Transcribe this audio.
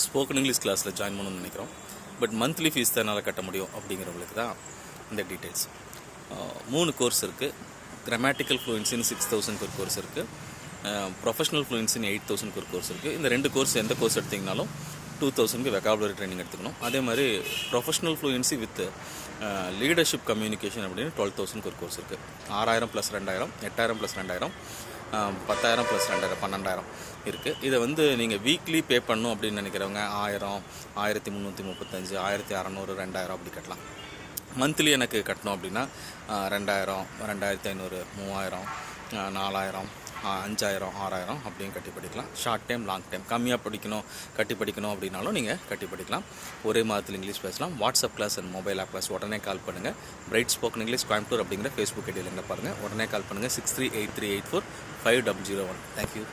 Spoken English கிளாஸில் join பண்ணணும்னு நினைக்கிறோம். பட் மந்த்லி ஃபீஸ் தான் என்னால் கட்ட முடியும் அப்படிங்கிறவங்களுக்கு தான் இந்த டீட்டெயில்ஸ். 3 கோர்ஸ் இருக்குது. கிராமட்டிக்கல் ஃப்ளூயன்சின்னு 6000 ஒரு கோர்ஸ் இருக்குது. ப்ரொஃபஷனல் ஃப்ளூயன்சின்னு 8000 ஒரு கோர்ஸ் இருக்குது. இந்த 2 கோர்ஸ் எந்த கோர்ஸ் எடுத்திங்கனாலும் 2000 வெக்காபுலரி ட்ரைனிங் எடுத்துக்கணும். அதே மாதிரி professional fluency with leadership communication அப்படின்னு 12000 ஒரு கோர்ஸ் இருக்குது. 6000 + 2000, 8000 + 2000, 10,000 + 2000, 12,000 இருக்குது. இதை நீங்கள் வீக்லி பே பண்ணணும் அப்படின்னு நினைக்கிறவங்க 1000, 1335, 1600, 2000 அப்படி கட்டலாம். மந்த்லி எனக்கு கட்டணும் அப்படின்னா 2000, 2500, 3000, 4000, 5000, 6000 அப்படின்னு கட்டி படிக்கலாம். ஷார்ட் டைம், லாங் டைம், கம்மியாக கட்டி படிக்கணும் அப்படின்னாலும் நீங்கள் கட்டி படிக்கலாம். ஒரே மாதத்தில் இங்கிலீஷ் பேசலாம். WhatsApp class and mobile app class உடனே கால் பண்ணுங்கள். பிரைட் ஸ்போக்கன் இங்கிலீஷ் கோயம்புத்தூர் அப்படிங்கிற ஃபேஸ்புக் ஐடியில் பாருங்கள். உடனே கால் பண்ணுங்கள். 6383845001. தேங்க்யூ.